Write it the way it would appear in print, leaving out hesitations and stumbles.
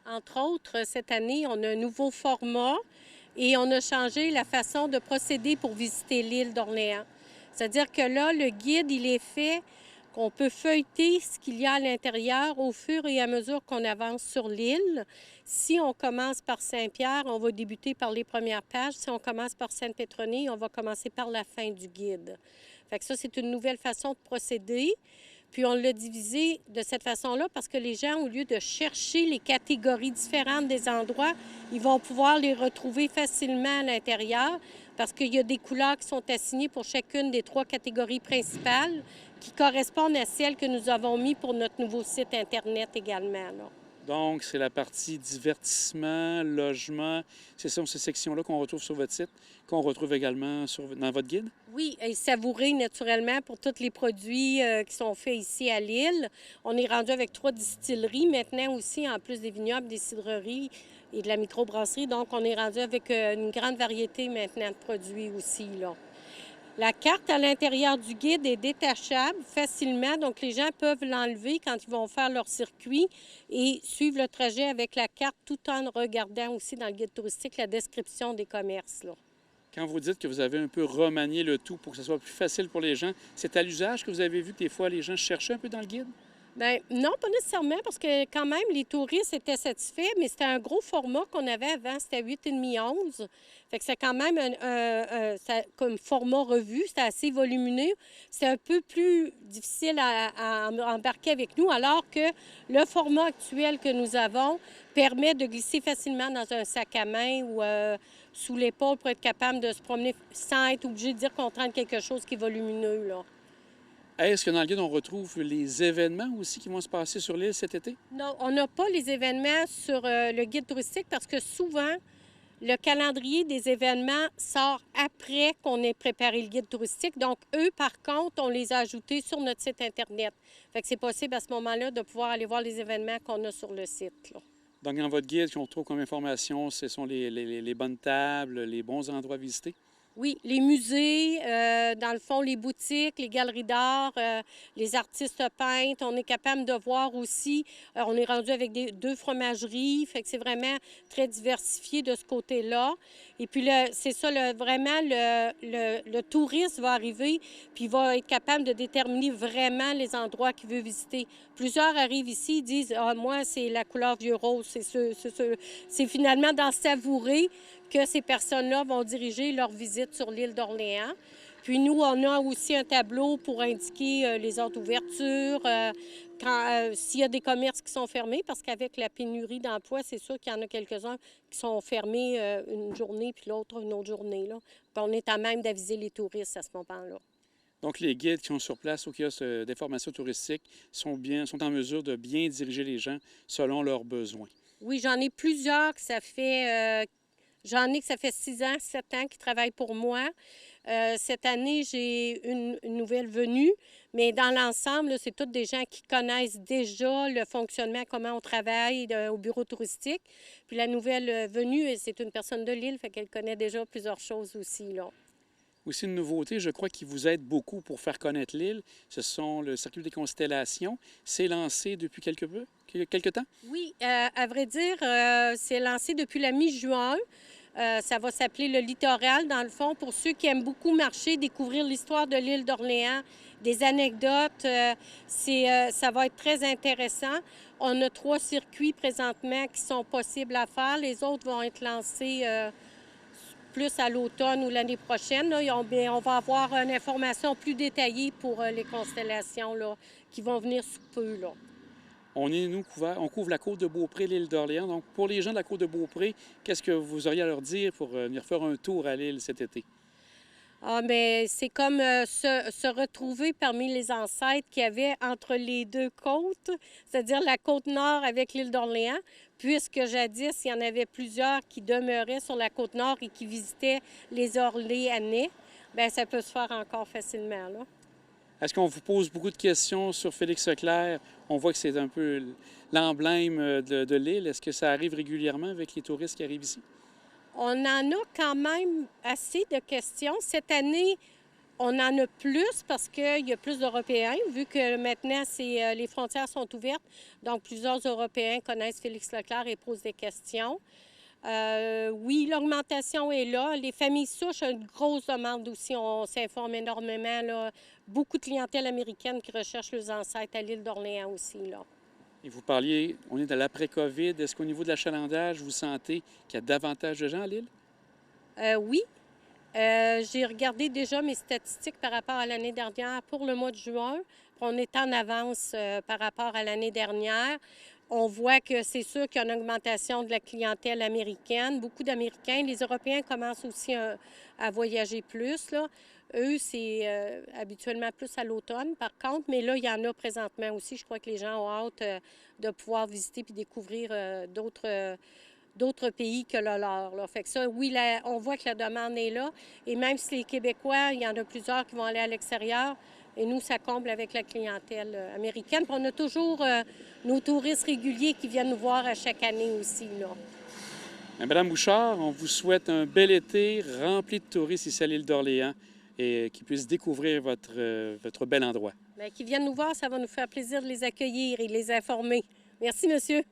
Entre autres, cette année, on a un nouveau format et on a changé la façon de procéder pour visiter l'île d'Orléans. C'est-à-dire que là, le guide, il est fait qu'on peut feuilleter ce qu'il y a à l'intérieur au fur et à mesure qu'on avance sur l'île. Si on commence par Saint-Pierre, on va débuter par les premières pages. Si on commence par Sainte-Pétronille, on va commencer par la fin du guide. Fait que ça, c'est une nouvelle façon de procéder. Puis on l'a divisé de cette façon-là parce que les gens, au lieu de chercher les catégories différentes des endroits, ils vont pouvoir les retrouver facilement à l'intérieur parce qu'il y a des couleurs qui sont assignées pour chacune des 3 catégories principales qui correspondent à celles que nous avons mis pour notre nouveau site Internet également, là. Donc, c'est la partie divertissement, logement. Ce sont ces sections-là qu'on retrouve sur votre site, qu'on retrouve également dans votre guide? Oui, et savourer naturellement pour tous les produits qui sont faits ici à l'île. On est rendu avec 3 distilleries maintenant aussi, en plus des vignobles, des cidreries et de la microbrasserie. Donc, on est rendu avec une grande variété maintenant de produits aussi, là. La carte à l'intérieur du guide est détachable facilement, donc les gens peuvent l'enlever quand ils vont faire leur circuit et suivre le trajet avec la carte tout en regardant aussi dans le guide touristique la description des commerces, là. Quand vous dites que vous avez un peu remanié le tout pour que ce soit plus facile pour les gens, c'est à l'usage que vous avez vu que des fois les gens cherchaient un peu dans le guide? Bien, non, pas nécessairement, parce que quand même, les touristes étaient satisfaits, mais c'était un gros format qu'on avait avant, c'était 8,5 11. Fait que c'est quand même comme format revu, c'était assez volumineux. C'est un peu plus difficile à embarquer avec nous, alors que le format actuel que nous avons permet de glisser facilement dans un sac à main ou sous l'épaule pour être capable de se promener sans être obligé de dire qu'on traîne quelque chose qui est volumineux, là. Est-ce que dans le guide, on retrouve les événements aussi qui vont se passer sur l'île cet été? Non, on n'a pas les événements sur le guide touristique parce que souvent, le calendrier des événements sort après qu'on ait préparé le guide touristique. Donc, eux, par contre, on les a ajoutés sur notre site Internet. Fait que c'est possible à ce moment-là de pouvoir aller voir les événements qu'on a sur le site, là. Donc, dans votre guide, qu'on retrouve comme information, ce sont les bonnes tables, les bons endroits à visiter? Oui, les musées, dans le fond, les boutiques, les galeries d'art, les artistes peintres. On est capable de voir aussi, on est rendu avec 2 fromageries, fait que c'est vraiment très diversifié de ce côté-là. Et puis, c'est ça, vraiment, le touriste va arriver, puis il va être capable de déterminer vraiment les endroits qu'il veut visiter. Plusieurs arrivent ici, ils disent, ah, moi, c'est la couleur vieux rose, c'est finalement d'en savourer que ces personnes-là vont diriger leur visite sur l'île d'Orléans. Puis nous, on a aussi un tableau pour indiquer les heures d'ouverture, s'il y a des commerces qui sont fermés, parce qu'avec la pénurie d'emploi, c'est sûr qu'il y en a quelques-uns qui sont fermés une journée, puis l'autre une autre journée, là. Puis on est à même d'aviser les touristes à ce moment-là. Donc, les guides qui sont sur place au kiosque d'information touristique sont en mesure de bien diriger les gens selon leurs besoins. Oui, j'en ai plusieurs que ça fait J'en ai que ça fait 6 ans, 7 ans qu'ils travaillent pour moi. Cette année, j'ai une nouvelle venue, mais dans l'ensemble, là, c'est toutes des gens qui connaissent déjà le fonctionnement, comment on travaille au bureau touristique. Puis la nouvelle venue, c'est une personne de l'île, fait qu'elle connaît déjà plusieurs choses aussi, là. Aussi, une nouveauté, je crois, qui vous aide beaucoup pour faire connaître l'île, ce sont le Circuit des constellations. C'est lancé depuis quelque temps? Oui, à vrai dire, c'est lancé depuis la mi-juin. Ça va s'appeler le littoral, dans le fond, pour ceux qui aiment beaucoup marcher, découvrir l'histoire de l'île d'Orléans, des anecdotes. Ça va être très intéressant. On a 3 circuits présentement qui sont possibles à faire. Les autres vont être lancés plus à l'automne ou l'année prochaine, là. On va avoir une information plus détaillée pour les constellations là, qui vont venir sous peu, là. On couvre la côte de Beaupré, l'île d'Orléans. Donc, pour les gens de la côte de Beaupré, qu'est-ce que vous auriez à leur dire pour venir faire un tour à l'île cet été? Ah, mais c'est comme se retrouver parmi les ancêtres qu'il y avait entre les 2 côtes, c'est-à-dire la côte nord avec l'île d'Orléans, puisque jadis, il y en avait plusieurs qui demeuraient sur la côte nord et qui visitaient les Orléanais. Bien, ça peut se faire encore facilement, là. Est-ce qu'on vous pose beaucoup de questions sur Félix Leclerc? On voit que c'est un peu l'emblème de l'île. Est-ce que ça arrive régulièrement avec les touristes qui arrivent ici? On en a quand même assez de questions. Cette année, On en a plus parce qu'il y a plus d'Européens, vu que maintenant, les frontières sont ouvertes. Donc, plusieurs Européens connaissent Félix Leclerc et posent des questions. Oui, l'augmentation est là. Les familles souches ont une grosse demande aussi. On s'informe énormément, là. Beaucoup de clientèle américaine qui recherche leurs ancêtres à l'île d'Orléans aussi, là. Et vous parliez, on est dans l'après-COVID. Est-ce qu'au niveau de l'achalandage, vous sentez qu'il y a davantage de gens à l'île? Oui. J'ai regardé déjà mes statistiques par rapport à l'année dernière pour le mois de juin. On est en avance par rapport à l'année dernière. On voit que c'est sûr qu'il y a une augmentation de la clientèle américaine. Beaucoup d'Américains. Les Européens commencent aussi à voyager plus, là. Eux, c'est habituellement plus à l'automne, par contre. Mais là, il y en a présentement aussi. Je crois que les gens ont hâte de pouvoir visiter puis découvrir d'autres pays que le leur, là. Fait que ça, oui, on voit que la demande est là. Et même si les Québécois, il y en a plusieurs qui vont aller à l'extérieur, et nous, ça comble avec la clientèle américaine. Puis on a toujours nos touristes réguliers qui viennent nous voir à chaque année aussi, là. Madame Bouchard, on vous souhaite un bel été rempli de touristes ici à l'île d'Orléans et qu'ils puissent découvrir votre bel endroit. Bien, qu'ils viennent nous voir, ça va nous faire plaisir de les accueillir et de les informer. Merci, monsieur.